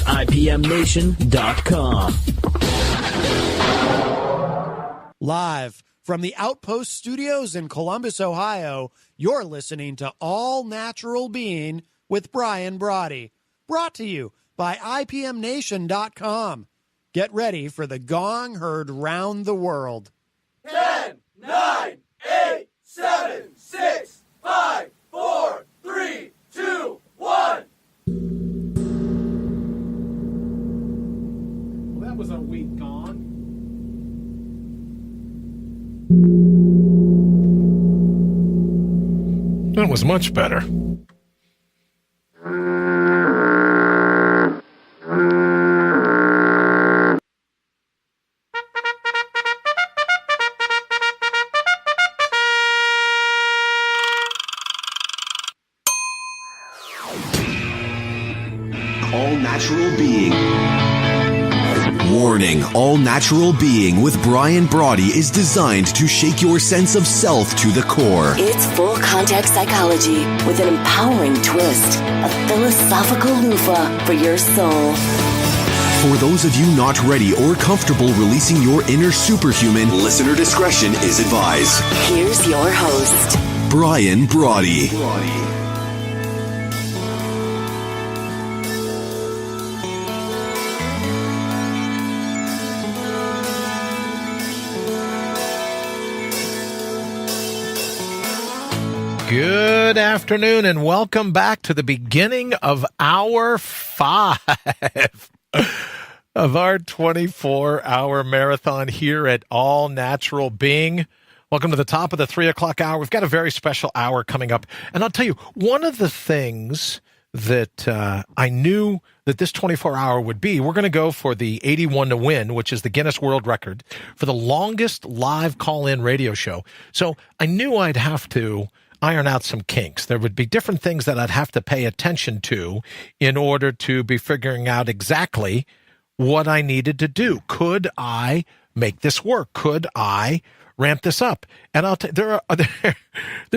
IPMNation.com. Live from the Outpost Studios in Columbus, Ohio, you're listening to All Natural Being with Brian Brawdy. Brought to you by IPMNation.com. Get ready for the gong heard round the world. 10, 9, 8, 7, 6, 5, 4, 3, 2, 1. Well, that was a weak gong. That was much better. All Natural Being. Warning, All Natural Being with Brian Brawdy is designed to shake your sense of self to the core. It's full contact psychology with an empowering twist, a philosophical loofah for your soul. For those of you not ready or comfortable releasing your inner superhuman, listener discretion is advised. Here's your host, Brian Brawdy. Good afternoon and welcome back to the beginning of hour 5 of our 24-hour marathon here at All Natural Being. Welcome to the top of the 3 o'clock hour. We've got a very special hour coming up. And I'll tell you, one of the things that I knew that this 24-hour would be, we're going to go for the 81 to win, which is the Guinness World Record for the longest live call-in radio show. So I knew I'd have to iron out some kinks. There would be different things that I'd have to pay attention to in order to be figuring out exactly what I needed to do. Could I make this work? Could I ramp this up? And they're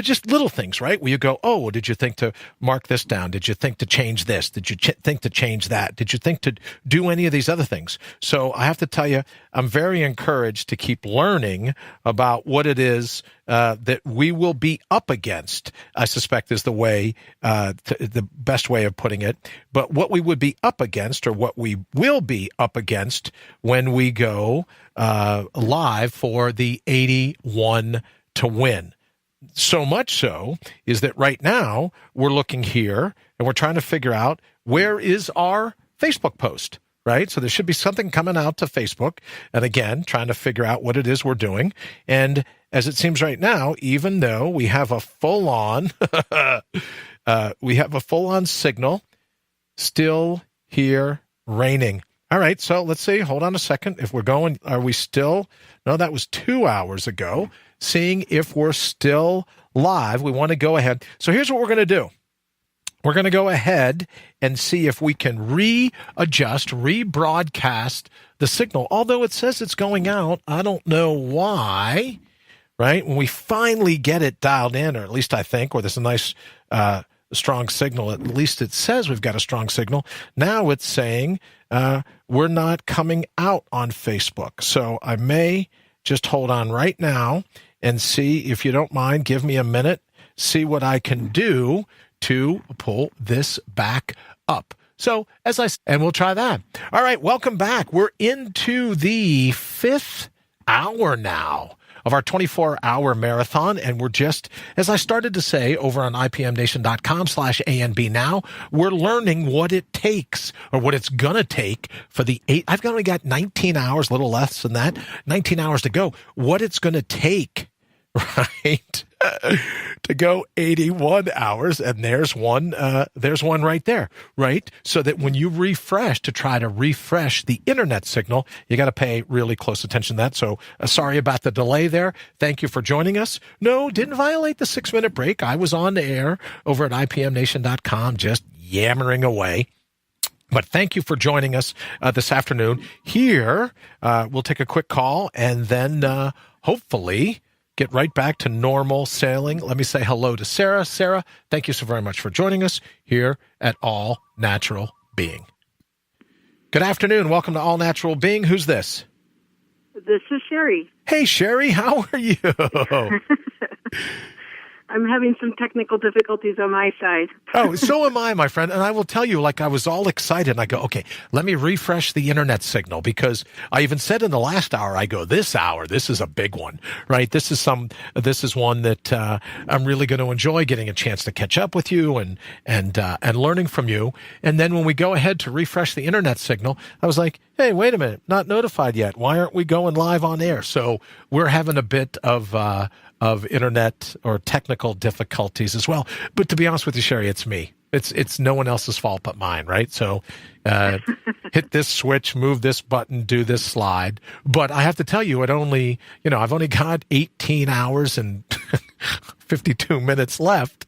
just little things, right? Where you go, oh, did you think to mark this down? Did you think to change this? Did you think to change that? Did you think to do any of these other things? So I have to tell you, I'm very encouraged to keep learning about what it is that we will be up against, I suspect is the best way of putting it. But what we would be up against, or what we will be up against when we go live for the 81 to win. So much so is that right now we're looking here and we're trying to figure out where is our Facebook post, right? So there should be something coming out to Facebook. And again, trying to figure out what it is we're doing. And as it seems right now, even though we have a full-on signal, still here raining. All right, so let's see. Hold on a second. If we're going, are we still? No, that was 2 hours ago. Seeing if we're still live. We want to go ahead. So here's what we're going to do. We're going to go ahead and see if we can rebroadcast the signal. Although it says it's going out, I don't know why, right? When we finally get it dialed in, or at least I think, or there's a nice strong signal, at least it says we've got a strong signal. Now it's saying we're not coming out on Facebook. So I may just hold on right now and see, if you don't mind, give me a minute, see what I can do to pull this back up. So and we'll try that. All right, welcome back. We're into the 5th hour now of our 24-hour marathon, and we're just, as I started to say over on IPMNation.com/ANB now, we're learning what it takes, or what it's going to take for the 8. I've only got 19 hours, a little less than that, 19 hours to go. What it's going to take, right, to go 81 hours, and there's one right there, right? So that when you refresh, to try to refresh the internet signal, you got to pay really close attention to that. So sorry about the delay there. Thank you for joining us. No, didn't violate the 6-minute break. I was on the air over at IPMNation.com, just yammering away. But thank you for joining us this afternoon. Here, we'll take a quick call and then hopefully get right back to normal sailing. Let me say hello to Sarah. Sarah, thank you so very much for joining us here at All Natural Being. Good afternoon. Welcome to All Natural Being. Who's this? This is Sherry. Hey, Sherry. How are you? I'm having some technical difficulties on my side. Oh, so am I, my friend. And I will tell you, I was all excited. And I go, okay, let me refresh the internet signal, because I even said in the last hour, I go, this hour, this is a big one, right? This is one that I'm really going to enjoy, getting a chance to catch up with you and learning from you. And then when we go ahead to refresh the internet signal, I was like, hey, wait a minute, not notified yet. Why aren't we going live on air? So we're having a bit of internet or technical difficulties as well. But to be honest with you, Sherry, it's me. It's no one else's fault but mine, right? So hit this switch, move this button, do this slide. But I have to tell you, I've only got 18 hours and 52 minutes left.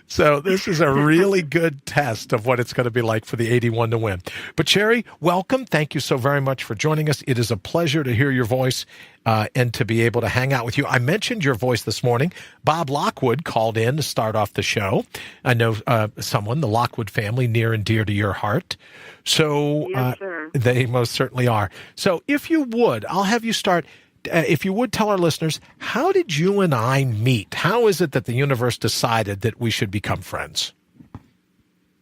So this is a really good test of what it's going to be like for the 81 to win. But Sherry, welcome. Thank you so very much for joining us. It is a pleasure to hear your voice and to be able to hang out with you. I mentioned your voice this morning. Bob Lockwood called in to start off the show. I know someone, the Lockwood family, near and dear to your heart. So Yes, sir. They most certainly are. So if you would, I'll have you start. If you would tell our listeners, how did you and I meet? How is it that the universe decided that we should become friends?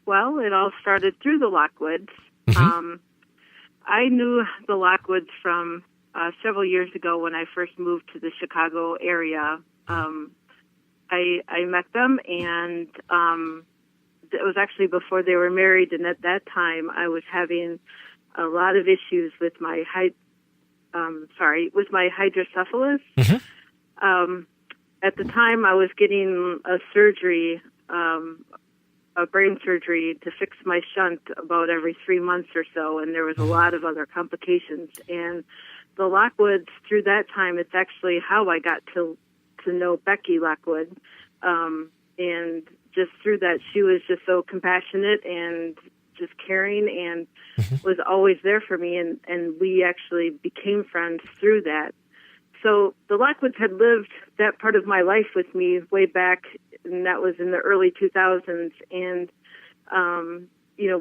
Well, it all started through the Lockwoods. Mm-hmm. I knew the Lockwoods from several years ago when I first moved to the Chicago area. I met them, and it was actually before they were married. And at that time, I was having a lot of issues with my hydrocephalus. Mm-hmm. At the time, I was getting a surgery, a brain surgery to fix my shunt about every 3 months or so, and there was a lot of other complications. And the Lockwoods, through that time, it's actually how I got to know Becky Lockwood. And just through that, she was just so compassionate and just caring and was always there for me, and we actually became friends through that. So the Lockwoods had lived that part of my life with me way back, and that was in the early 2000s, and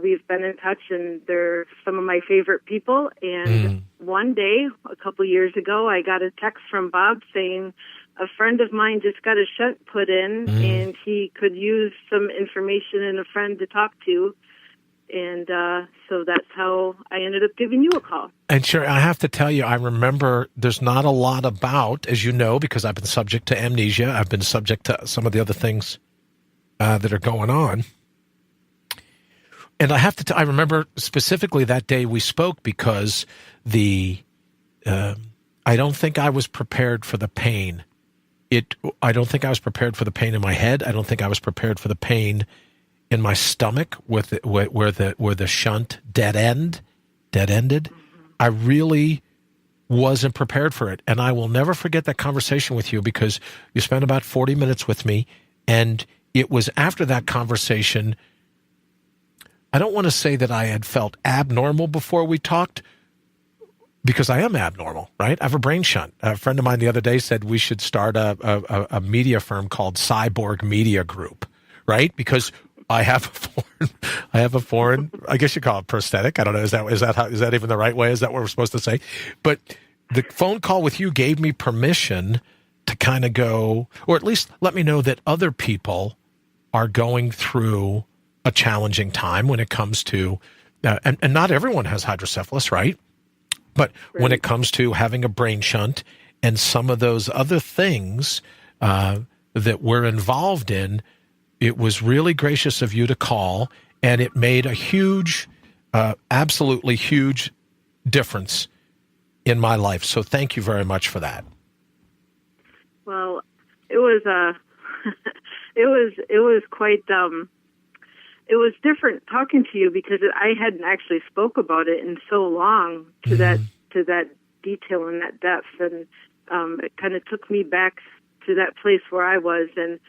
we've been in touch, and they're some of my favorite people. And one day, a couple years ago, I got a text from Bob saying a friend of mine just got a shunt put in, and he could use some information and a friend to talk to. And so that's how I ended up giving you a call. And Sherry, I have to tell you, I remember there's not a lot about, as you know, because I've been subject to amnesia. I've been subject to some of the other things that are going on. And I have to I remember specifically that day we spoke because I don't think I was prepared for the pain. I don't think I was prepared for the pain in my head. I don't think I was prepared for the pain in my stomach where the shunt dead-ended. I really wasn't prepared for it. And I will never forget that conversation with you, because you spent about 40 minutes with me. And it was after that conversation, I don't want to say that I had felt abnormal before we talked, because I am abnormal, right? I have a brain shunt. A friend of mine the other day said we should start a media firm called Cyborg Media Group, right? Because I have a foreign, I guess you call it prosthetic. I don't know. Is that even the right way? Is that what we're supposed to say? But the phone call with you gave me permission to kind of go, or at least let me know that other people are going through a challenging time when it comes to, and not everyone has hydrocephalus, right? But when it comes to having a brain shunt and some of those other things that we're involved in, it was really gracious of you to call, and it made a huge, absolutely huge difference in my life. So thank you very much for that. Well, it was it was quite it was different talking to you, because I hadn't actually spoke about it in so long to that detail and that depth, and it kind of took me back to that place where I was. And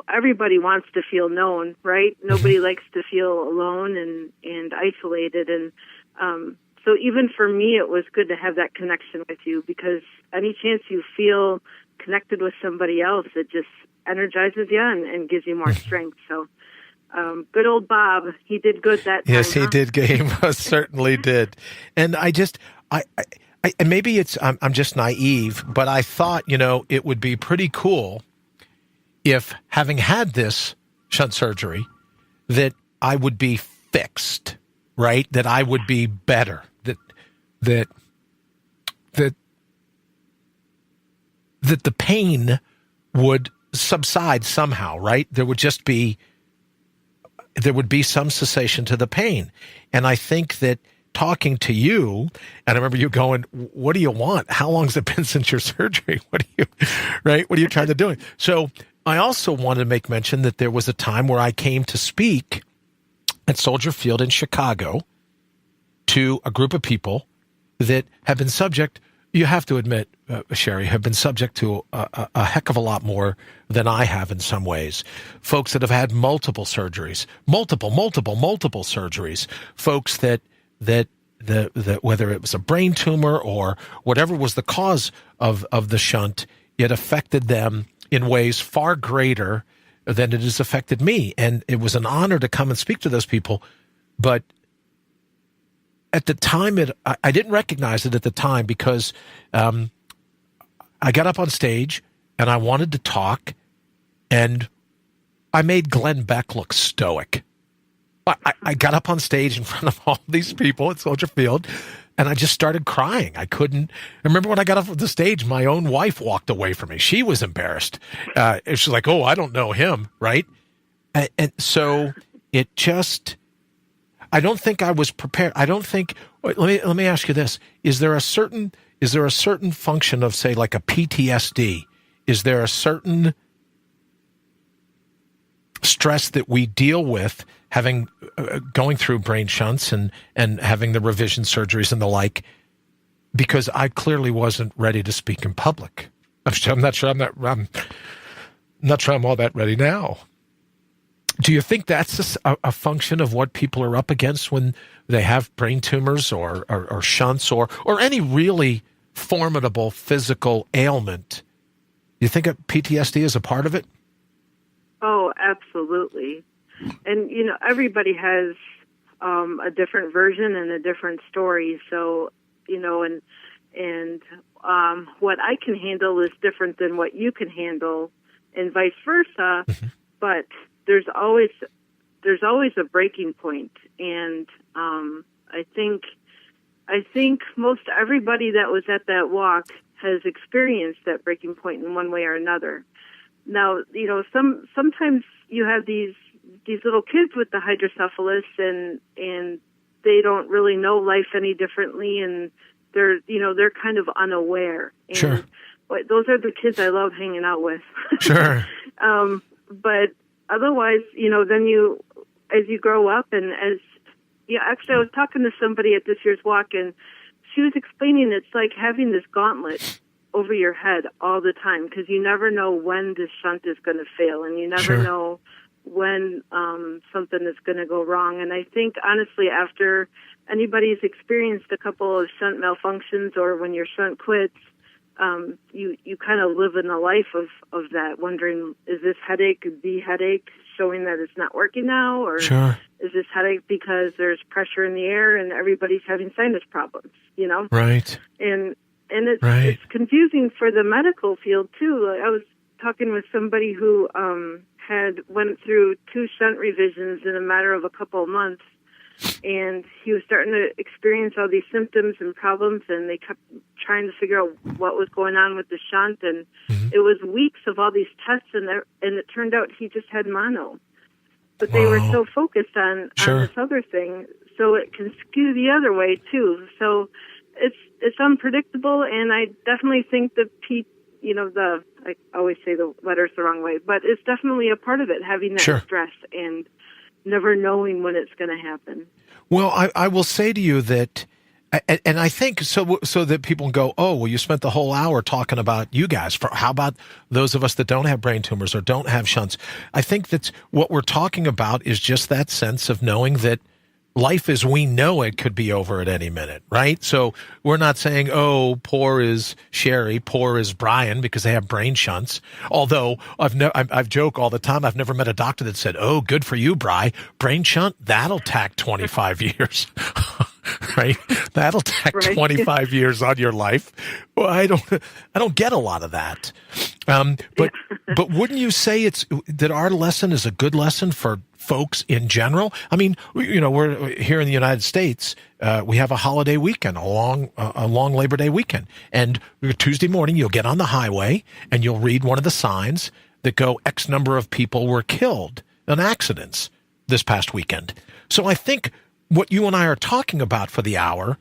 everybody wants to feel known, right? Nobody likes to feel alone and isolated. And so even for me, it was good to have that connection with you, because any chance you feel connected with somebody else, it just energizes you and gives you more strength. So Good old Bob. He did good that time. Yes, he did. He most certainly did. And I and maybe I'm just naive, but I thought, it would be pretty cool if, having had this shunt surgery, that I would be fixed, right? That I would be better. That the pain would subside somehow, right? There would be some cessation to the pain. And I think that talking to you, and I remember you going, what do you want? How long has it been since your surgery? What are you trying to do? So I also wanted to make mention that there was a time where I came to speak at Soldier Field in Chicago to a group of people that have been subject, you have to admit, Sherry, have been subject to a heck of a lot more than I have in some ways. Folks that have had multiple surgeries, multiple surgeries. Folks that whether it was a brain tumor or whatever was the cause of the shunt, it affected them in ways far greater than it has affected me. And it was an honor to come and speak to those people. But at the time, I didn't recognize it at the time because I got up on stage and I wanted to talk, and I made Glenn Beck look stoic. I got up on stage in front of all these people at Soldier Field, and I just started crying. I remember when I got off of the stage, my own wife walked away from me. She was embarrassed. She's like, oh, I don't know him, right? And so it just... I don't think I was prepared. I don't think. Let me ask you this: Is there a certain function of, say, like a PTSD? Is there a certain stress that we deal with having going through brain shunts and having the revision surgeries and the like? Because I clearly wasn't ready to speak in public. I'm not sure I'm all that ready now. Do you think that's a function of what people are up against when they have brain tumors or shunts or any really formidable physical ailment? Do you think PTSD is a part of it? Oh, absolutely. And, everybody has a different version and a different story. So, and what I can handle is different than what you can handle and vice versa. Mm-hmm. But there's always a breaking point, and I think most everybody that was at that walk has experienced that breaking point in one way or another. Now, sometimes you have these little kids with the hydrocephalus, and they don't really know life any differently, and they're kind of unaware. And sure. Those are the kids I love hanging out with. Sure. But otherwise, then as you grow up, and actually I was talking to somebody at this year's walk, and she was explaining it's like having this gauntlet over your head all the time, because you never know when this shunt is going to fail, and you never sure. know when something is going to go wrong. And I think, honestly, after anybody's experienced a couple of shunt malfunctions or when your shunt quits, you kind of live in a life of that, wondering, is this headache the headache showing that it's not working now? Or sure. is this headache because there's pressure in the air and everybody's having sinus problems, Right. And it's confusing for the medical field, too. I was talking with somebody who went through 2 shunt revisions in a matter of a couple of months, and he was starting to experience all these symptoms and problems, and they kept trying to figure out what was going on with the shunt, and mm-hmm. it was weeks of all these tests, and it turned out he just had mono. But they were so focused on this other thing, so it can skew the other way, too. So it's unpredictable, and I definitely think that I always say the letters the wrong way, but it's definitely a part of it, having that stress and never knowing when it's going to happen. Well, I will say to you that, and I think so that people go, oh, well, you spent the whole hour talking about you guys. How about those of us that don't have brain tumors or don't have shunts? I think that's what we're talking about, is just that sense of knowing that life as we know it could be over at any minute, right? So we're not saying, oh, poor is Sherry, poor is Brian because they have brain shunts. Although I've joked all the time, I've never met a doctor that said, oh, good for you, Bri. Brain shunt, that'll tack 25 years. Right? That'll tack 25 years on your life. Well, I don't get a lot of that. But wouldn't you say that our lesson is a good lesson for folks in general? I mean, we're here in the United States. We have a holiday weekend, a long Labor Day weekend. And Tuesday morning, you'll get on the highway and you'll read one of the signs that go X number of people were killed in accidents this past weekend. So I think what you and I are talking about for the hour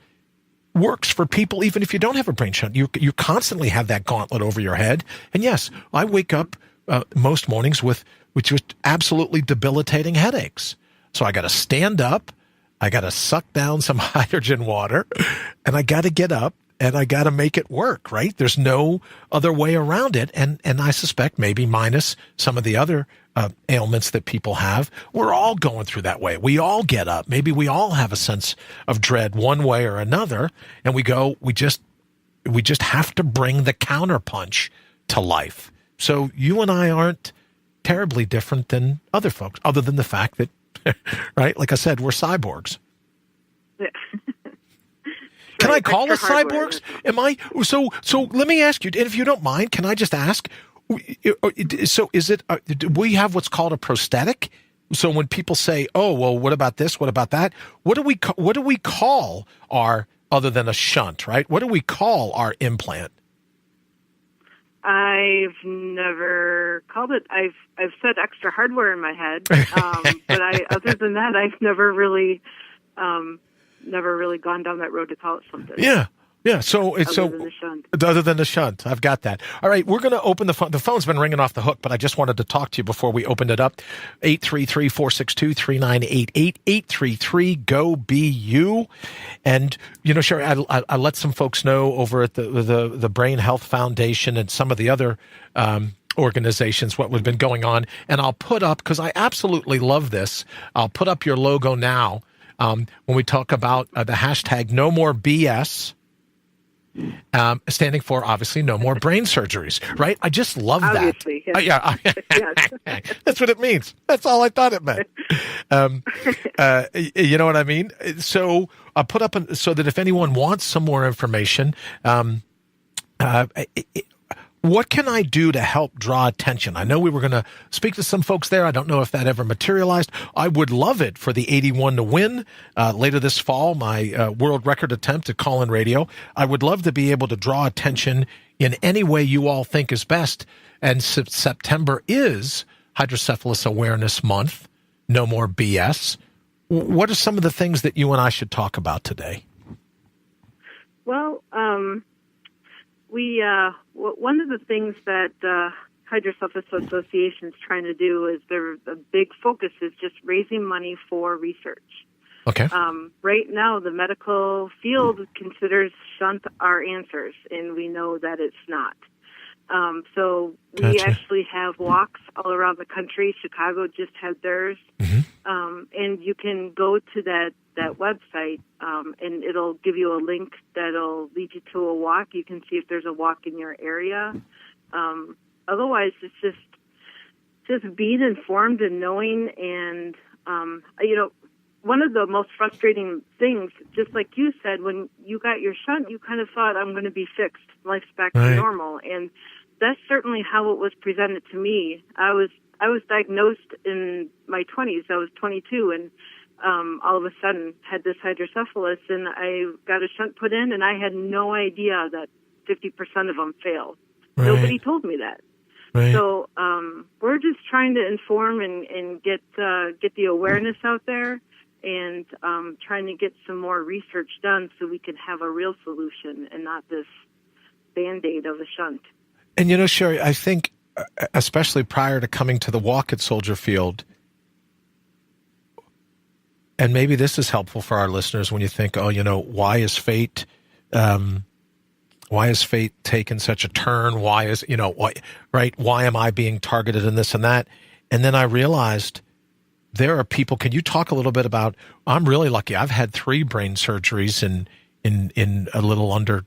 works for people, even if you don't have a brain shunt. You constantly have that gauntlet over your head. And yes, I wake up most mornings with just absolutely debilitating headaches. So I got to stand up, I got to suck down some hydrogen water, and I got to get up and I got to make it work, right? There's no other way around it. And I suspect maybe minus some of the other ailments that people have, we're all going through that way. We all get up. Maybe we all have a sense of dread one way or another. And we just have to bring the counterpunch to life. So you and I aren't terribly different than other folks, other than the fact that, right? Like I said, we're cyborgs. Yeah. Can I call us cyborgs? Am I? So let me ask you, and if you don't mind, can I just ask? So is it? Do we have what's called a prosthetic? So when people say, "Oh, well, what about this? What about that?" What do we call our, other than a shunt, right? What do we call our implant? I've never called it. I've said extra hardware in my head, but other than that, I've never really gone down that road to call it something. Yeah. So it's other than the shunt. I've got that. All right, we're going to open the phone. The phone's been ringing off the hook, but I just wanted to talk to you before we opened it up. 833-462-3988. 833-GO-BU. And Sherry, I let some folks know over at the Brain Health Foundation and some of the other organizations what has been going on. And I'll put up, because I absolutely love this, I'll put up your logo now when we talk about the hashtag No More BS. Standing for, obviously, no more brain surgeries, right? I just love obviously, that. Yes. Yeah. That's what it means. That's all I thought it meant. You know what I mean? So I'll put up so that if anyone wants some more information, what can I do to help draw attention? I know we were going to speak to some folks there. I don't know if that ever materialized. I would love it for the 81 to win later this fall, my world record attempt at call-in radio. I would love to be able to draw attention in any way you all think is best. And September is Hydrocephalus Awareness Month. No more BS. What are some of the things that you and I should talk about today? Well, one of the things that Hydrocephalus Association is trying to do is the big focus is just raising money for research. Okay. Right now, the medical field considers shunt our answers, and we know that it's not. So we Gotcha. actually have walks all around the country. Chicago just had theirs. Mm-hmm. And you can go to that website, and it'll give you a link that'll lead you to a walk. You can see if there's a walk in your area. Otherwise, it's just being informed and knowing. And, one of the most frustrating things, just like you said, when you got your shunt, you kind of thought, I'm going to be fixed. Life's back to normal. And that's certainly how it was presented to me. I was diagnosed in my 20s. I was 22, and all of a sudden had this hydrocephalus, and I got a shunt put in, and I had no idea that 50% of them fail. Right. Nobody told me that. Right. So we're just trying to inform and get the awareness out there, and trying to get some more research done so we can have a real solution and not this Band-Aid of a shunt. And Sherry, I think, especially prior to coming to the walk at Soldier Field, and maybe this is helpful for our listeners when you think, why is fate taken such a turn? Why is, why am I being targeted in this and that? And then I realized there are people. Can you talk a little bit about? I'm really lucky. I've had 3 brain surgeries in a little under.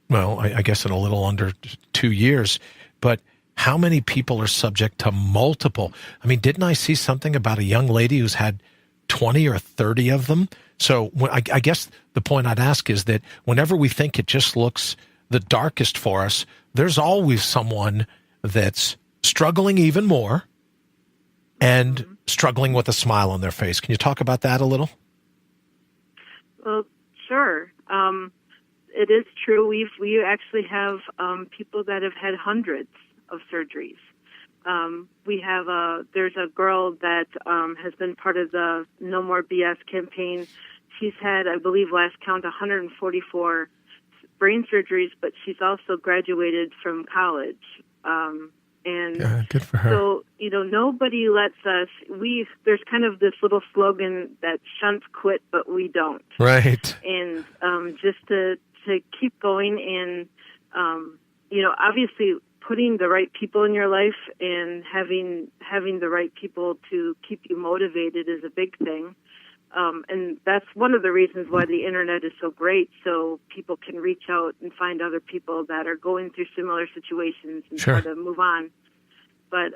Well, I guess in a little under 2 years, but how many people are subject to multiple? I mean, didn't I see something about a young lady who's had 20 or 30 of them? So I guess the point I'd ask is that whenever we think it just looks the darkest for us, there's always someone that's struggling even more and struggling with a smile on their face. Can you talk about that a little? Well, sure. It is true. We actually have people that have had hundreds of surgeries. There's a girl that has been part of the No More BS campaign. She's had, I believe, last count, 144 brain surgeries, but she's also graduated from college. Good for her. So, nobody lets us, there's kind of this little slogan that shunts quit, but we don't. Right. And just to keep going and, obviously putting the right people in your life and having the right people to keep you motivated is a big thing. And that's one of the reasons why the internet is so great, so people can reach out and find other people that are going through similar situations and Sure. try to move on. But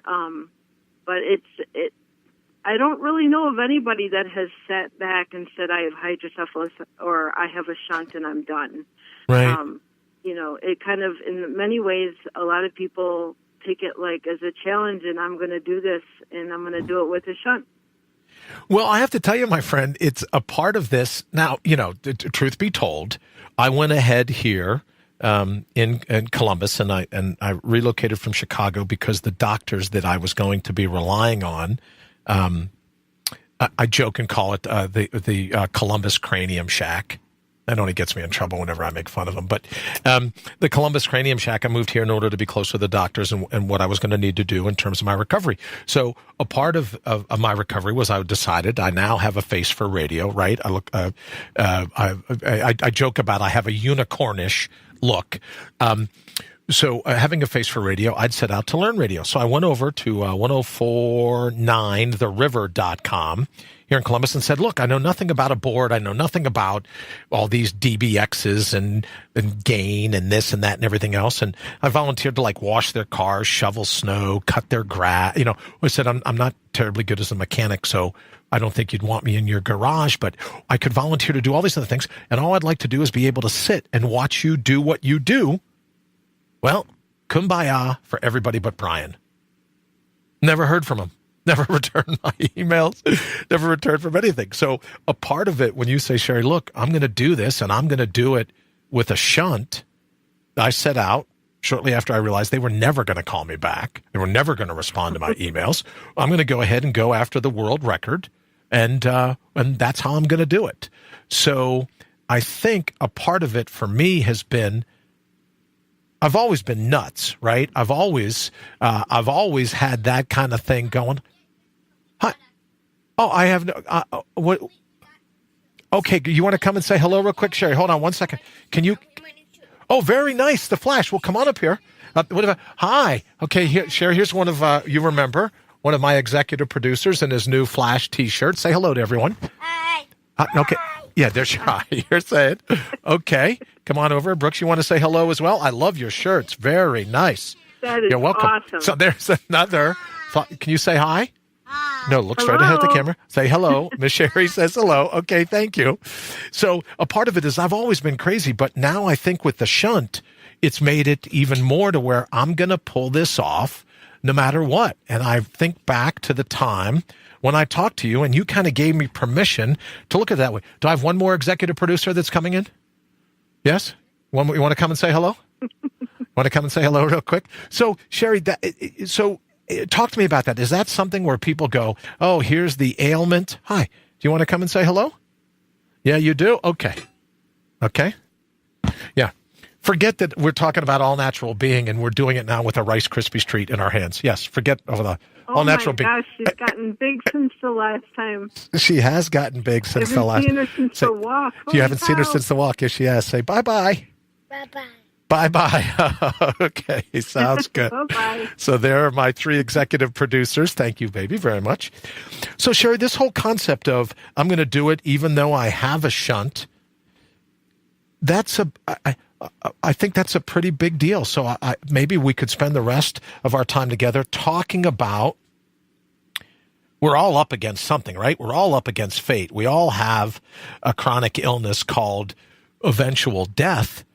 I don't really know of anybody that has sat back and said, I have hydrocephalus or I have a shunt and I'm done. Right. It kind of, in many ways, a lot of people take it like as a challenge, and I'm going to do this, and I'm going to do it with a shunt. Well, I have to tell you, my friend, it's a part of this. Now, truth be told, I went ahead here in Columbus, and I relocated from Chicago because the doctors that I was going to be relying on, I joke and call it the Columbus Cranium Shack. That only gets me in trouble whenever I make fun of them. But the Columbus Cranium Shack, I moved here in order to be close to the doctors and what I was going to need to do in terms of my recovery. So a part of my recovery was I decided I now have a face for radio, right? I look, I joke about I have a unicornish look. So having a face for radio, I'd set out to learn radio. So I went over to 1049theriver.com here in Columbus and said, look, I know nothing about a board. I know nothing about all these DBXs and gain and this and that and everything else. And I volunteered to wash their cars, shovel snow, cut their grass. I said, I'm not terribly good as a mechanic, so I don't think you'd want me in your garage, but I could volunteer to do all these other things. And all I'd like to do is be able to sit and watch you do what you do. Well, kumbaya for everybody but Brian. Never heard from him. Never returned my emails. Never returned from anything. So a part of it, when you say, Sherry, look, I'm going to do this and I'm going to do it with a shunt, I set out shortly after I realized they were never going to call me back. They were never going to respond to my emails. I'm going to go ahead and go after the world record, and that's how I'm going to do it. So I think a part of it for me has been, I've always been nuts, right? I've always had that kind of thing going. Hi. Oh, I have no. What? Okay, you want to come and say hello real quick, Sherry? Hold on 1 second. Can you? Oh, very nice. The Flash. Well, come on up here. Hi. Okay, here, Sherry. Here's one of you remember one of my executive producers in his new Flash T-shirt. Say hello to everyone. Hi. Okay. Yeah, there's your hi. You're saying. Okay. Come on over. Brooks, you want to say hello as well? I love your shirts. Very nice. That is You're welcome. awesome. So there's another. Can you say hi? Hi. No, look straight ahead at the Hello. camera. Say hello. Miss Sherry says hello. Okay, thank you. So a part of it is I've always been crazy, but now I think with the shunt, it's made it even more to where I'm going to pull this off no matter what. And I think back to the time when I talked to you and you kind of gave me permission to look at it that way. Do I have one more executive producer that's coming in? Yes? One more, you want to come and say hello? Want to come and say hello real quick? So, Sherry, talk to me about that. Is that something where people go, oh, here's the ailment? Hi, do you want to come and say hello? Yeah, you do? Okay. Okay. Yeah. Forget that we're talking about all natural being and we're doing it now with a Rice Krispies treat in our hands. Yes, forget the all natural being. Oh my gosh, she's gotten big since the last time. She has gotten big since the last. I haven't seen her since the walk. You haven't seen her since the walk. Yes, she has. Say bye-bye. Bye-bye. Bye-bye. Okay, sounds good. Bye-bye. So there are my 3 executive producers. Thank you, baby, very much. So, Sherry, this whole concept of I'm going to do it even though I have a shunt, I think that's a pretty big deal. So maybe we could spend the rest of our time together talking about, we're all up against something, right? We're all up against fate. We all have a chronic illness called eventual death,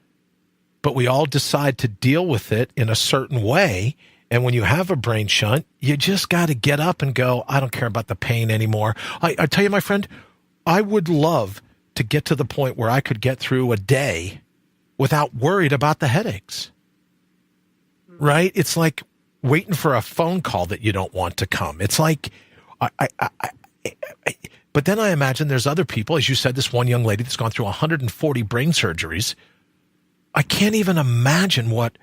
but we all decide to deal with it in a certain way. And when you have a brain shunt, you just got to get up and go, I don't care about the pain anymore. I tell you, my friend, I would love to get to the point where I could get through a day without worried about the headaches, right? It's like waiting for a phone call that you don't want to come. It's like, but then I imagine there's other people, as you said, this one young lady that's gone through 140 brain surgeries. I can't even imagine what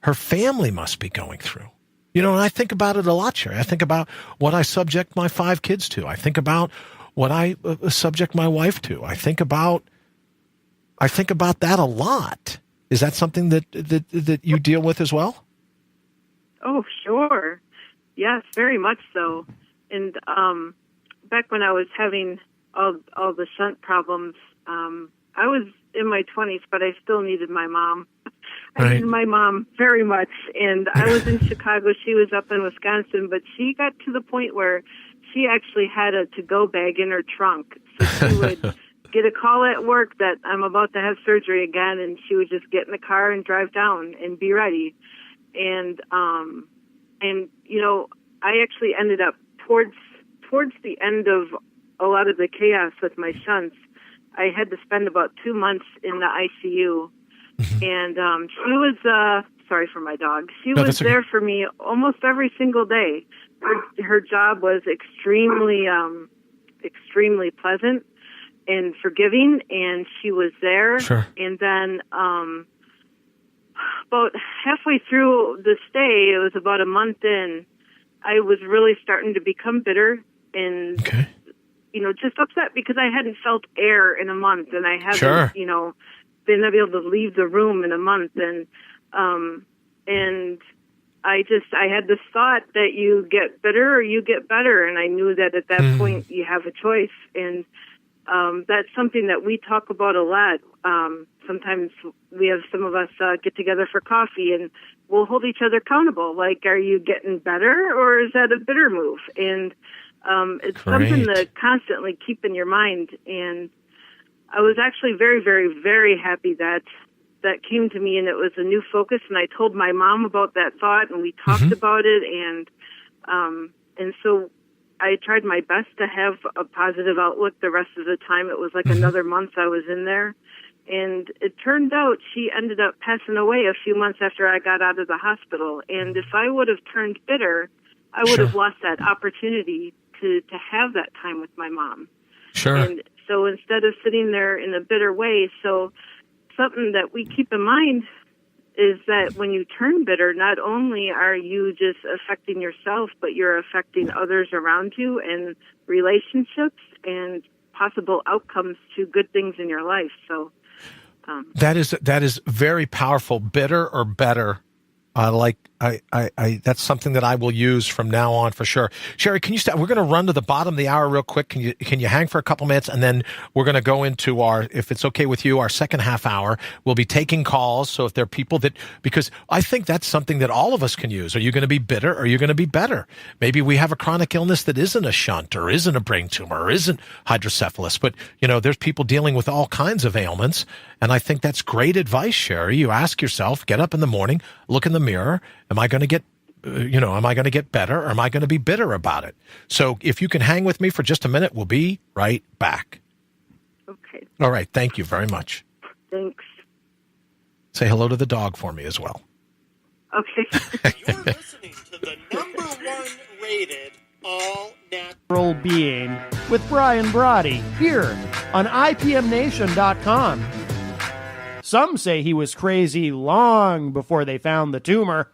her family must be going through. You know, and I think about it a lot, Sherry. I think about what I subject my 5 kids to. I think about what I subject my wife to. I think about that a lot. Is that something that you deal with as well? Oh, sure. Yes, very much so. And back when I was having all the shunt problems, I was in my 20s, but I still needed my mom. I needed my mom very much. And I was in Chicago. She was up in Wisconsin, but she got to the point where she actually had a to-go bag in her trunk. So she would get a call at work that I'm about to have surgery again, and she would just get in the car and drive down and be ready. And you know, I actually ended up towards the end of a lot of the chaos with my shunts. I had to spend about 2 months in the ICU, and she was sorry for my dog. She was there for me almost every single day. Her job was extremely pleasant and forgiving, and she was there. Sure. And then about halfway through the stay, it was about a month in, I was really starting to become bitter and, you know, just upset because I hadn't felt air in a month, and I haven't, you know, been able to leave the room in a month. And I had this thought that you get bitter or you get better. And I knew that at that point you have a choice. And that's something that we talk about a lot. Sometimes we have some of us get together for coffee, and we'll hold each other accountable. Like, are you getting better, or is that a bitter move? And it's something to constantly keep in your mind. And I was actually very, very, very happy that came to me, and it was a new focus. And I told my mom about that thought, and we talked about it. And so I tried my best to have a positive outlook the rest of the time. It was like another month I was in there. And it turned out she ended up passing away a few months after I got out of the hospital. And if I would have turned bitter, I would have lost that opportunity to have that time with my mom. Sure. And so instead of sitting there in a bitter way, so something that we keep in mind is that when you turn bitter, not only are you just affecting yourself, but you're affecting others around you and relationships and possible outcomes to good things in your life. So that is very powerful. Bitter or better. That's something that I will use from now on for sure. Sherry, can you we're going to run to the bottom of the hour real quick. Can you hang for a couple minutes, and then we're going to go into our, if it's okay with you, our second half hour. We'll be taking calls. So if there are people because I think that's something that all of us can use. Are you going to be bitter, or are you going to be better? Maybe we have a chronic illness that isn't a shunt, or isn't a brain tumor, or isn't hydrocephalus, but you know, there's people dealing with all kinds of ailments. And I think that's great advice, Sherry. You ask yourself, get up in the morning, look in the mirror. Am I going to get better, or am I going to be bitter about it? So if you can hang with me for just a minute, we'll be right back. Okay. All right. Thank you very much. Thanks. Say hello to the dog for me as well. Okay. You're listening to the #1 rated all-natural being with Brian Brawdy here on IPMNation.com. Some say he was crazy long before they found the tumor.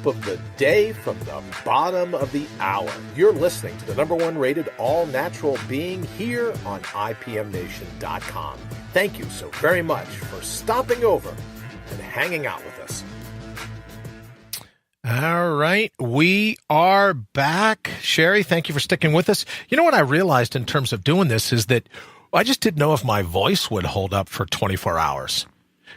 scoop of the day from the bottom of the hour. You're listening to the #1 rated all-natural being here on IPMNation.com. Thank you so very much for stopping over and hanging out with us. All right, we are back. Sherry, thank you for sticking with us. You know what I realized in terms of doing this is that I just didn't know if my voice would hold up for 24 hours.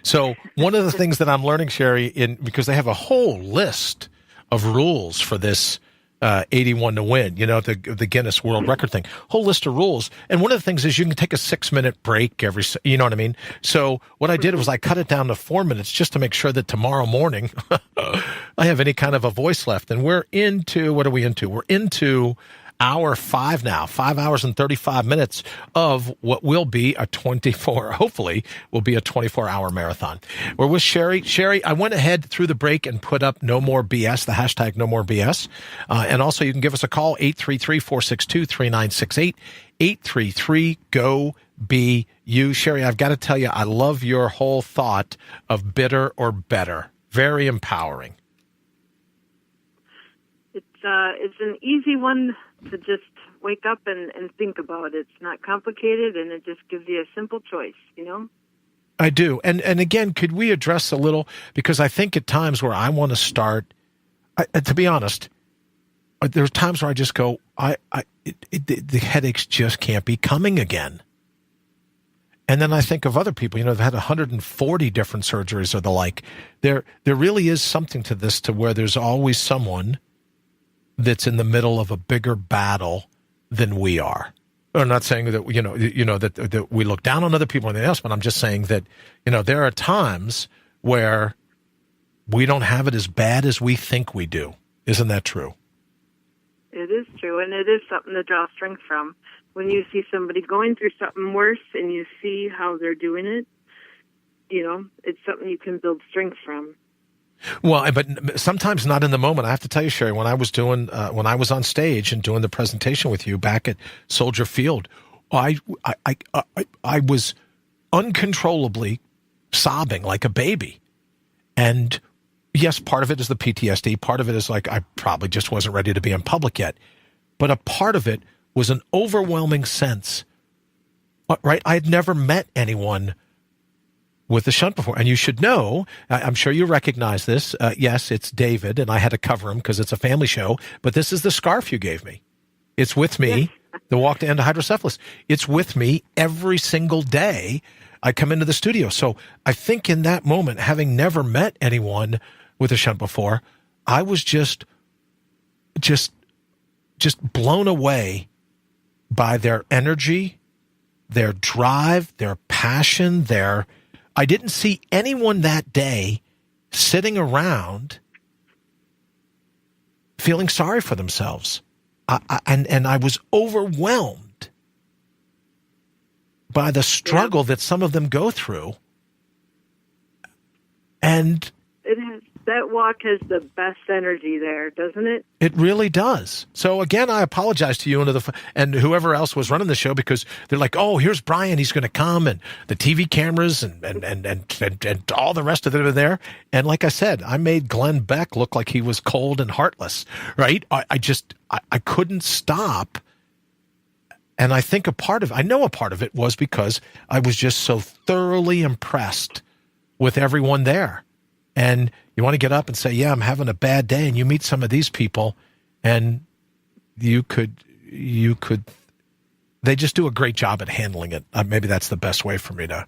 So one of the things that I'm learning, Sherry, because they have a whole list of rules for this 81 to win, the Guinness World Record thing, whole list of rules. And one of the things is you can take a 6-minute break you know what I mean? So what I did was I cut it down to 4 minutes just to make sure that tomorrow morning I have any kind of a voice left. And what are we into? We're into hour 5 now, 5 hours and 35 minutes of what will be hopefully will be a 24-hour marathon. We're with Sherry. Sherry, I went ahead through the break and put up No More BS, the hashtag No More BS. And also you can give us a call, 833-462-3968, 833-GO-BU. Sherry, I've got to tell you, I love your whole thought of bitter or better. Very empowering. It's an easy one to just wake up and think about. It's not complicated, and it just gives you a simple choice, I do. And again, could we address a little, because I think at times where I want to start, to be honest, there's times where I just go, the headaches just can't be coming again. And then I think of other people, they've had 140 different surgeries or the like. There really is something to this, to where there's always someone that's in the middle of a bigger battle than we are. I'm not saying that, that we look down on other people or anything else, but I'm just saying that, there are times where we don't have it as bad as we think we do. Isn't that true? It is true, and it is something to draw strength from. When you see somebody going through something worse and you see how they're doing it, it's something you can build strength from. Well, but sometimes not in the moment. I have to tell you, Sherry, when I was on stage and doing the presentation with you back at Soldier Field, I was uncontrollably sobbing like a baby. And yes, part of it is the PTSD. Part of it is like I probably just wasn't ready to be in public yet. But a part of it was an overwhelming sense, right? I had never met anyone with the shunt before. And you should know, I'm sure you recognize this. Yes, it's David, and I had to cover him because it's a family show, but this is the scarf you gave me. It's with me, the walk to end hydrocephalus. It's with me every single day I come into the studio. So I think in that moment, having never met anyone with a shunt before, I was just blown away by their energy, their drive, their passion, I didn't see anyone that day sitting around feeling sorry for themselves. And I was overwhelmed by the struggle that some of them go through. And that walk has the best energy there, doesn't it? It really does. So again, I apologize to you and whoever else was running the show, because they're like, oh, here's Brian. He's going to come, and the TV cameras and all the rest of them are there. And like I said, I made Glenn Beck look like he was cold and heartless, right? I couldn't stop. And I think I know a part of it was because I was just so thoroughly impressed with everyone there. And you want to get up and say, yeah, I'm having a bad day. And you meet some of these people and they just do a great job at handling it. Maybe that's the best way for me to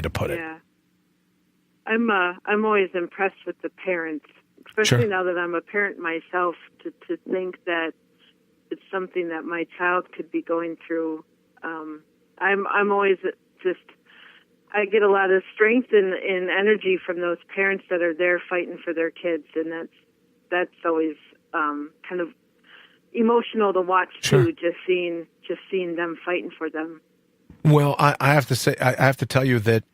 put it. Yeah. I'm always impressed with the parents, especially now that I'm a parent myself, to think that it's something that my child could be going through. I'm always just, I get a lot of strength and energy from those parents that are there fighting for their kids, and that's always kind of emotional to watch too. Just seeing them fighting for them. Well, I have to tell you that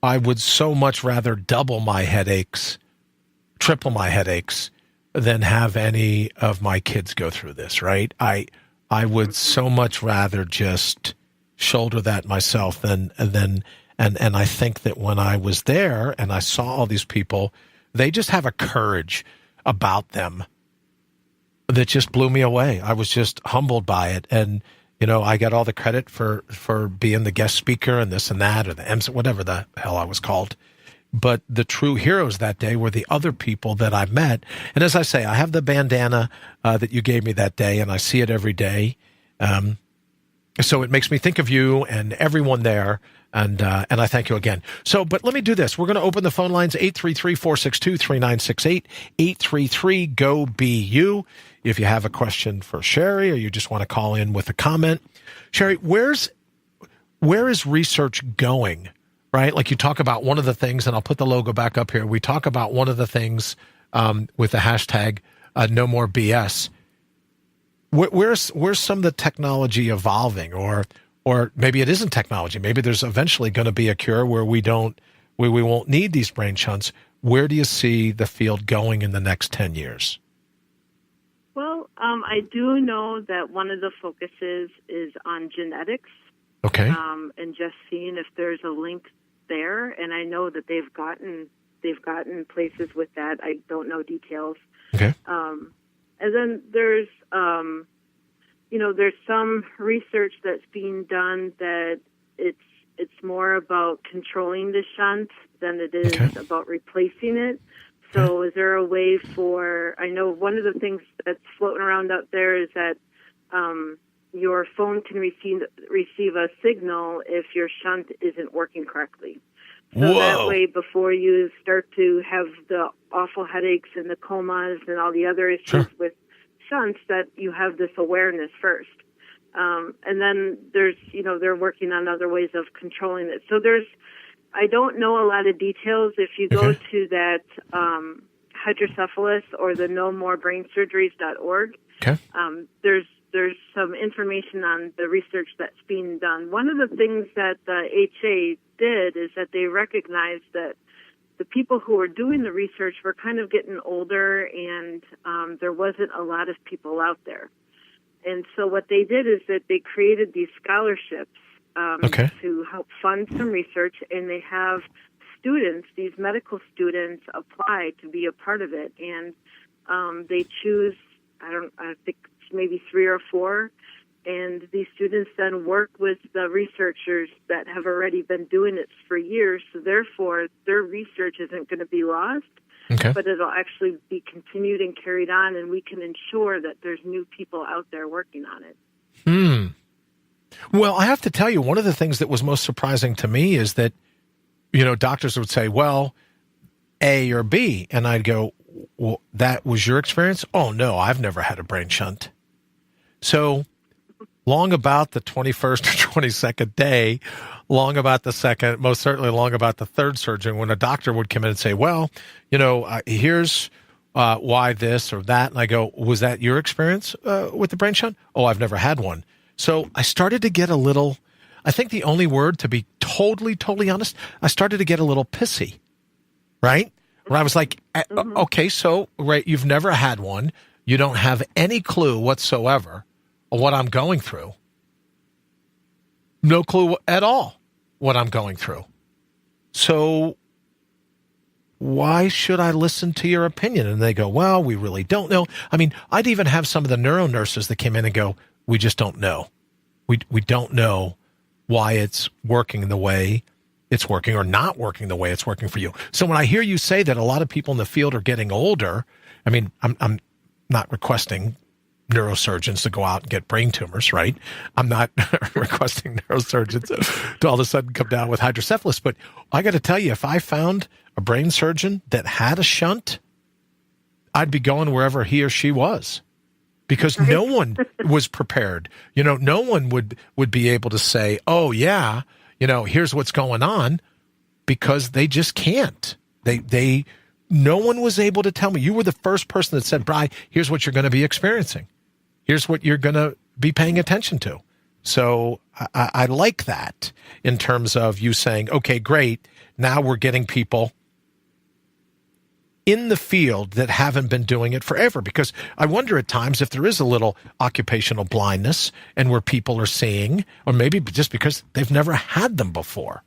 I would so much rather double my headaches, triple my headaches, than have any of my kids go through this. Right? I would so much rather just shoulder that myself than. And I think that when I was there and I saw all these people, they just have a courage. about them that just blew me away. I was just humbled by it. And, I got all the credit for being the guest speaker and this and that, or the MC, whatever the hell I was called. But the true heroes that day were the other people that I met. And as I say, I have the bandana that you gave me that day, and I see it every day. So it makes me think of you and everyone there. And I thank you again. So, but let me do this. We're going to open the phone lines, 833-462-3968, 833-GO-BU. If you have a question for Sherry, or you just want to call in with a comment. Sherry, where is research going, right? Like you talk about one of the things, and I'll put the logo back up here. We talk about one of the things with the hashtag no more BS. Where's some of the technology evolving, or maybe it isn't technology. Maybe there's eventually going to be a cure where we won't need these brain shunts. Where do you see the field going in the next 10 years? Well, I do know that one of the focuses is on genetics. Okay. And just seeing if there's a link there. And I know that they've gotten places with that. I don't know details. Okay. And then there's there's some research that's being done that it's more about controlling the shunt than it is about replacing it. So is there a way I know one of the things that's floating around out there is that your phone can receive a signal if your shunt isn't working correctly. So that way, before you start to have the awful headaches and the comas and all the other issues with shunts, that you have this awareness first. And then there's, they're working on other ways of controlling it. So I don't know a lot of details. If you go to that hydrocephalus or the nomorebrainsurgeries.org, there's some information on the research that's being done. One of the things that the HA did is that they recognized that the people who were doing the research were kind of getting older, and there wasn't a lot of people out there. And so what they did is that they created these scholarships to help fund some research, and they have students, these medical students, apply to be a part of it. And they choose, I think maybe 3 or 4, and these students then work with the researchers that have already been doing it for years. So therefore, their research isn't going to be lost, but it'll actually be continued and carried on, and we can ensure that there's new people out there working on it. Well, I have to tell you, one of the things that was most surprising to me is that, doctors would say, well, A or B. And I'd go, well, that was your experience? Oh, no, I've never had a brain shunt. So long about the 21st or 22nd day, long about the second, most certainly long about the third surgery, when a doctor would come in and say, well, here's why this or that. And I go, was that your experience with the brain shunt? Oh, I've never had one. So I started to get a little, I think the only word, to be totally, totally honest, I started to get a little pissy, right? Where I was like, okay, so, right, you've never had one. You don't have any clue whatsoever of what I'm going through. No clue at all what I'm going through. So why should I listen to your opinion? And they go, well, we really don't know. I mean, I'd even have some of the neuro nurses that came in and go, we just don't know. We don't know why it's working the way it's working or not working the way it's working for you. So when I hear you say that a lot of people in the field are getting older, I mean, I'm not requesting neurosurgeons to go out and get brain tumors, right? I'm not requesting neurosurgeons to all of a sudden come down with hydrocephalus. But I got to tell you, if I found a brain surgeon that had a shunt, I'd be going wherever he or she was, because no one was prepared. No one would be able to say, oh, yeah, here's what's going on, because they just can't. No one was able to tell me. You were the first person that said, Bri, here's what you're going to be experiencing. Here's what you're going to be paying attention to. So I like that in terms of you saying, okay, great. Now we're getting people in the field that haven't been doing it forever, because I wonder at times if there is a little occupational blindness and where people are seeing, or maybe just because they've never had them before,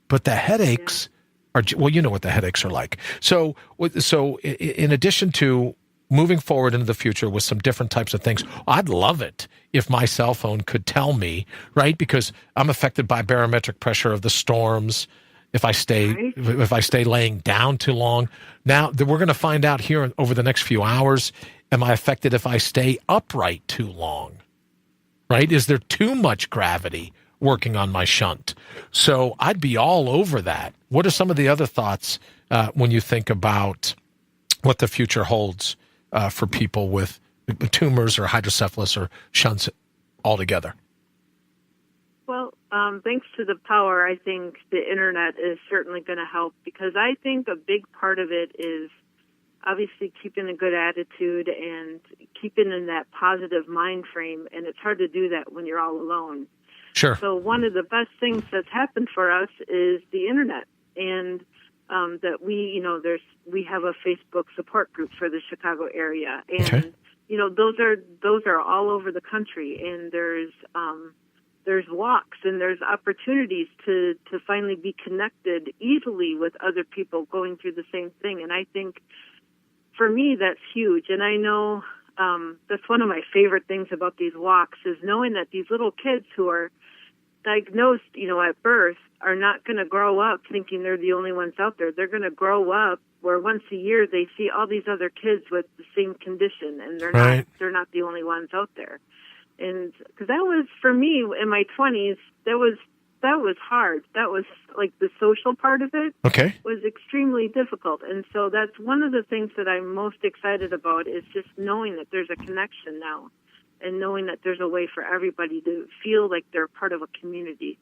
but the headaches are, well, you know what the headaches are like. So in addition to moving forward into the future with some different types of things. I'd love it if my cell phone could tell me, right? Because I'm affected by barometric pressure of the storms. If I stay laying down too long. Now we're going to find out here over the next few hours, am I affected if I stay upright too long? Right? Is there too much gravity working on my shunt? So I'd be all over that. What are some of the other thoughts when you think about what the future holds for people with tumors or hydrocephalus or shunts altogether? Well, thanks to the power, I think the internet is certainly going to help, because I think a big part of it is obviously keeping a good attitude and keeping in that positive mind frame, and it's hard to do that when you're all alone. Sure. So one of the best things that's happened for us is the internet, and that we have a Facebook support group for the Chicago area, and Okay. Those are all over the country, and there's walks and there's opportunities to finally be connected easily with other people going through the same thing. And I think for me, that's huge. And I know that's one of my favorite things about these walks is knowing that these little kids who are diagnosed, at birth are not going to grow up thinking they're the only ones out there. They're going to grow up where once a year they see all these other kids with the same condition, and they're not the only ones out there. And because that was, for me, in my 20s, that was hard. That was like the social part of it was extremely difficult. And so that's one of the things that I'm most excited about is just knowing that there's a connection now and knowing that there's a way for everybody to feel like they're part of a community.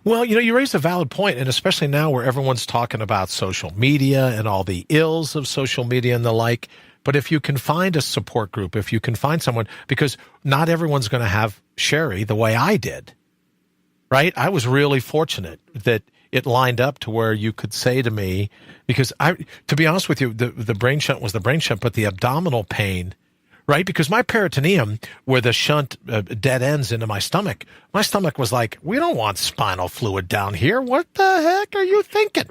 Well, you raised a valid point, and especially now where everyone's talking about social media and all the ills of social media and the like. But if you can find a support group, if you can find someone, because not everyone's going to have Sherry the way I did, right? I was really fortunate that it lined up to where you could say to me, because to be honest with you, the brain shunt was the brain shunt, but the abdominal pain, right? Because my peritoneum, where the shunt dead ends into my stomach was like, we don't want spinal fluid down here. What the heck are you thinking?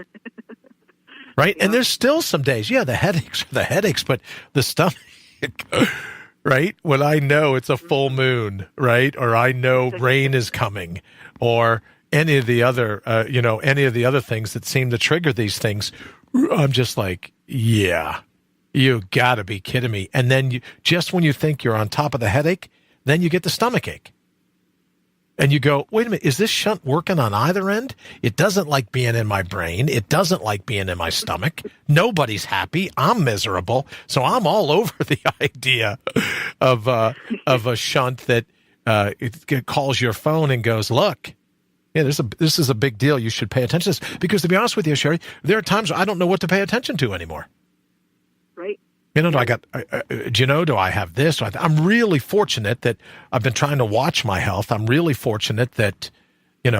Right. Yeah. And there's still some days. Yeah. The headaches are the headaches, but the stomach, right. When I know it's a full moon, right. Or I know rain is coming, or any of the other, any of the other things that seem to trigger these things. I'm just like, yeah, you gotta be kidding me. And then just when you think you're on top of the headache, then you get the stomach ache. And you go, wait a minute, is this shunt working on either end? It doesn't like being in my brain. It doesn't like being in my stomach. Nobody's happy. I'm miserable. So I'm all over the idea of a shunt that it calls your phone and goes, look, yeah, this is a big deal. You should pay attention to this. Because to be honest with you, Sherry, there are times I don't know what to pay attention to anymore. Right. Do I have this? I'm really fortunate that I've been trying to watch my health. I'm really fortunate that,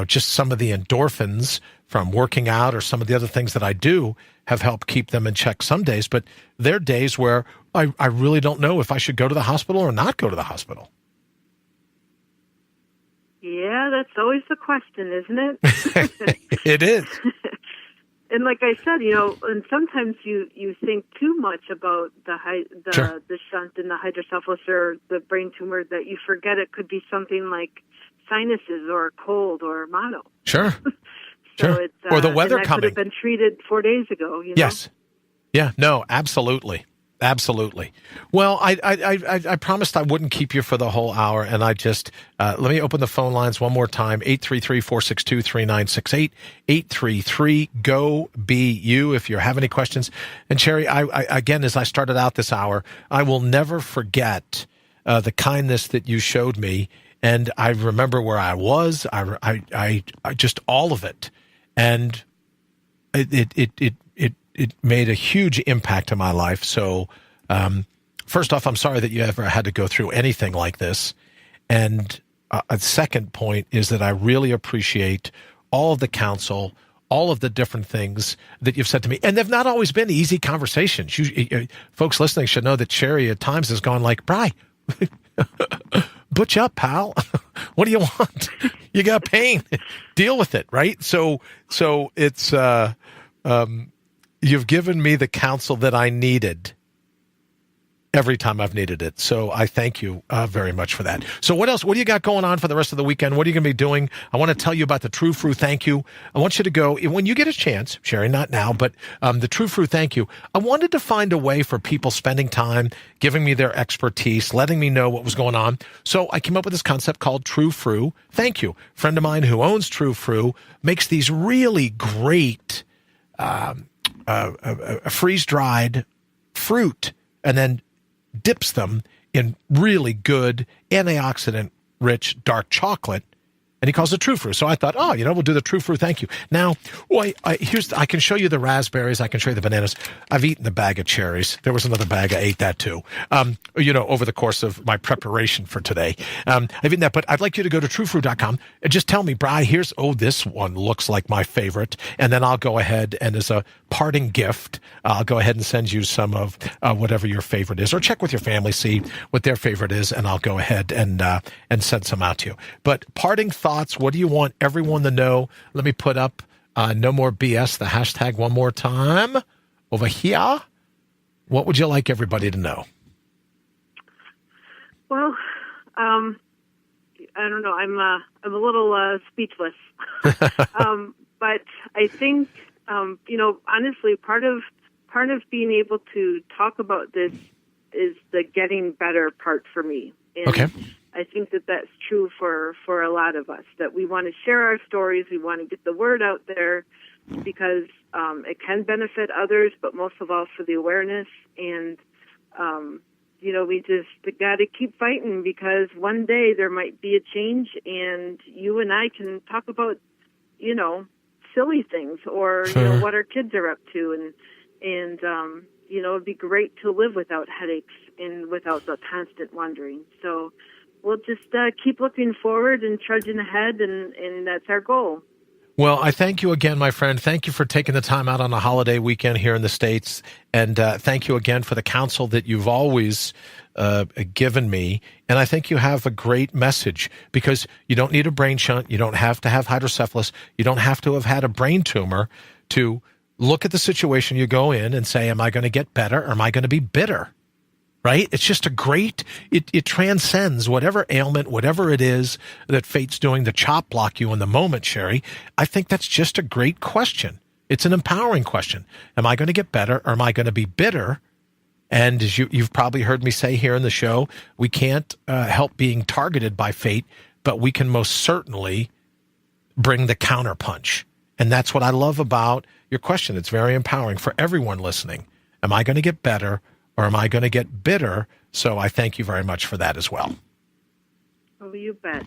just some of the endorphins from working out or some of the other things that I do have helped keep them in check some days. But there are days where I really don't know if I should go to the hospital or not go to the hospital. Yeah, that's always the question, isn't it? It is. And like I said, and sometimes you think too much about the shunt and the hydrocephalus or the brain tumor that you forget it could be something like sinuses or a cold or mono. Sure. So it's, or the weather and that coming. could have been treated 4 days ago. Yes. Yeah. No. Absolutely. Absolutely. Well, I promised I wouldn't keep you for the whole hour, and I just let me open the phone lines one more time: 833-462-3968, 833-GO-BE-YOU. If you have any questions, and Sherry, I again, as I started out this hour, I will never forget the kindness that you showed me, and I remember where I was. I just all of it, and it made a huge impact in my life. So, first off, I'm sorry that you ever had to go through anything like this. And a second point is that I really appreciate all of the counsel, all of the different things that you've said to me. And they've not always been easy conversations. Folks listening should know that Sherry at times has gone like, Bri, butch up, pal. What do you want? You got pain. Deal with it, right? So it's you've given me the counsel that I needed every time I've needed it. So I thank you very much for that. So what else? What do you got going on for the rest of the weekend? What are you going to be doing? I want to tell you about the True Fruit Thank You. I want you to go, when you get a chance, Sherry, not now, but the True Fruit Thank You. I wanted to find a way for people spending time, giving me their expertise, letting me know what was going on. So I came up with this concept called True Fruit Thank You. A friend of mine who owns True Fruit makes these really great freeze-dried fruit and then dips them in really good antioxidant-rich dark chocolate, and he calls it True Fruit. So I thought, we'll do the True Fruit Thank You. Now, I can show you the raspberries. I can show you the bananas. I've eaten a bag of cherries. There was another bag. I ate that too, over the course of my preparation for today. I've eaten that, but I'd like you to go to truefruit.com and just tell me, Bri, this one looks like my favorite. And then I'll go ahead and as a parting gift, I'll go ahead and send you some of whatever your favorite is, or check with your family, see what their favorite is, and I'll go ahead and send some out to you. But parting thoughts, what do you want everyone to know? Let me put up no more BS, the hashtag one more time over here. What would you like everybody to know? Well, I don't know. I'm a little speechless. But I think, honestly, part of being able to talk about this is the getting better part for me. And okay. I think that that's true for a lot of us, that we want to share our stories. We want to get the word out there because it can benefit others, but most of all for the awareness. And, we just got to keep fighting because one day there might be a change and you and I can talk about, silly things or sure. What our kids are up to. And it'd be great to live without headaches and without the constant wondering. So we'll just keep looking forward and trudging ahead, and that's our goal. Well, I thank you again, my friend. Thank you for taking the time out on a holiday weekend here in the States. And thank you again for the counsel that you've always given me. And I think you have a great message because you don't need a brain shunt. You don't have to have hydrocephalus. You don't have to have had a brain tumor to look at the situation you go in and say, am I going to get better or am I going to be bitter? Right? It's just it transcends whatever ailment, whatever it is that fate's doing to chop block you in the moment, Sherry. I think that's just a great question. It's an empowering question. Am I going to get better or am I going to be bitter? And as you've probably heard me say here in the show, we can't help being targeted by fate, but we can most certainly bring the counterpunch. And that's what I love about your question. It's very empowering for everyone listening. Am I going to get better? Or am I going to get bitter? So I thank you very much for that as well. Oh, you bet.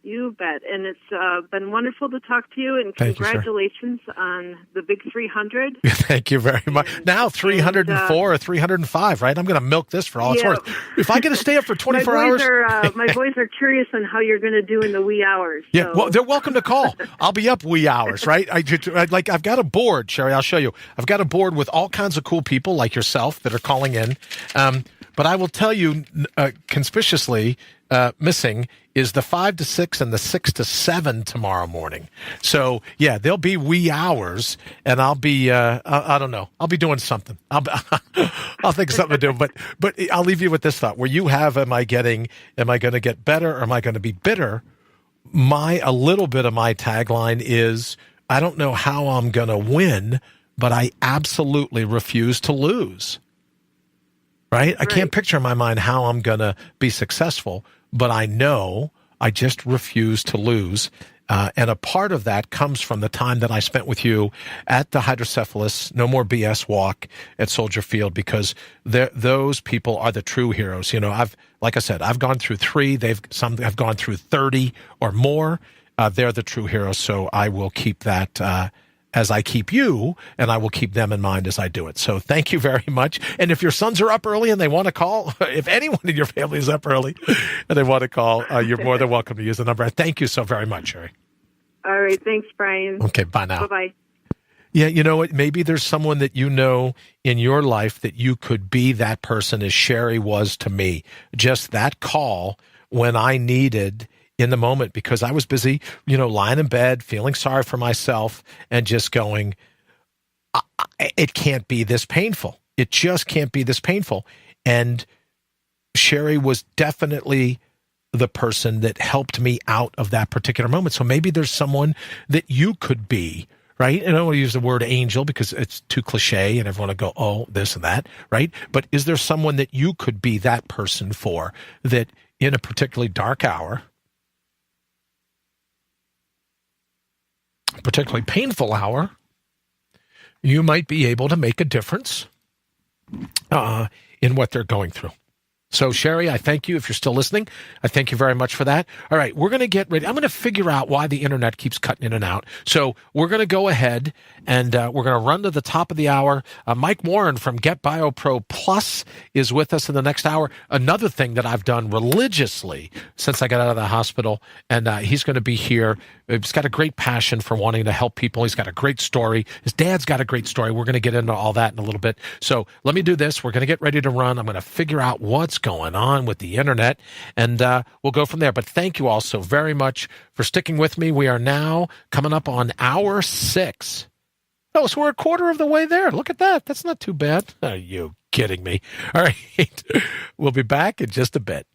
You bet. And it's been wonderful to talk to you, and Thank congratulations on the big 300. Thank you very much. Now 304 or 305, right? I'm going to milk this for all it's worth. If I get to stay up for 24 hours. My boys are curious on how you're going to do in the wee hours. Yeah, so. well, they're welcome to call. I'll be up wee hours, right? I've got a board, Sherry. I'll show you. I've got a board with all kinds of cool people like yourself that are calling in. But I will tell you, conspicuously missing is the 5 to 6 and the 6 to 7 tomorrow morning. So yeah, there'll be wee hours, and I'll be I don't know. I'll be doing something. I'll think of something to do. But I'll leave you with this thought: where you have, am I going to get better, or am I going to be bitter? A little bit of my tagline is, I don't know how I'm going to win, but I absolutely refuse to lose. Right? I can't picture in my mind how I'm going to be successful, but I know I just refuse to lose. And a part of that comes from the time that I spent with you at the Hydrocephalus No More BS walk at Soldier Field, because those people are the true heroes. Like I said, I've gone through 3. Some have gone through 30 or more. They're the true heroes. So I will keep that as I keep you, and I will keep them in mind as I do it. So thank you very much. And if your sons are up early and they want to call, if anyone in your family is up early and they want to call, you're more than welcome to use the number. Thank you so very much, Sherry. All right. Thanks, Brian. Okay. Bye now. Bye-bye. Yeah. You know what? Maybe there's someone that you know in your life that you could be that person as Sherry was to me. Just that call when I needed in the moment, because I was busy, lying in bed, feeling sorry for myself and just going, it can't be this painful. It just can't be this painful. And Sherry was definitely the person that helped me out of that particular moment. So maybe there's someone that you could be, right? And I don't want to use the word angel because it's too cliche and everyone will go, oh, this and that, right? But is there someone that you could be that person for, that in a particularly dark hour, particularly painful hour, you might be able to make a difference in what they're going through? So, Sherry, I thank you. If you're still listening, I thank you very much for that. All right, we're going to get ready. I'm going to figure out why the internet keeps cutting in and out. So we're going to go ahead and we're going to run to the top of the hour. Mike Warren from Get Bio Pro Plus is with us in the next hour. Another thing that I've done religiously since I got out of the hospital, and he's going to be here. He's got a great passion for wanting to help people. He's got a great story. His dad's got a great story. We're going to get into all that in a little bit. So let me do this. We're going to get ready to run. I'm going to figure out what's going on with the internet, and we'll go from there. But thank you all so very much for sticking with me. We are now coming up on hour 6. Oh, so we're a quarter of the way there. Look at that. That's not too bad. Are you kidding me? All right. We'll be back in just a bit.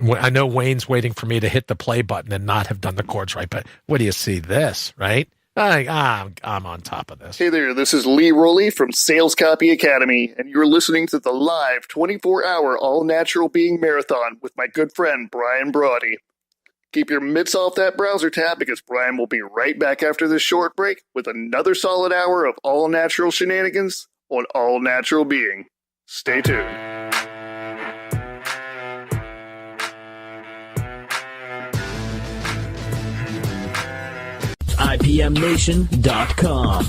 I know Wayne's waiting for me to hit the play button and not have done the chords right, but what do you see this, right? I'm on top of this. Hey there, this is Lee Rowley from Sales Copy Academy, and you're listening to the live 24-hour all-natural being marathon with my good friend, Brian Brawdy. Keep your mitts off that browser tab because Brian will be right back after this short break with another solid hour of all-natural shenanigans on all-natural being. Stay tuned. IPMNation.com.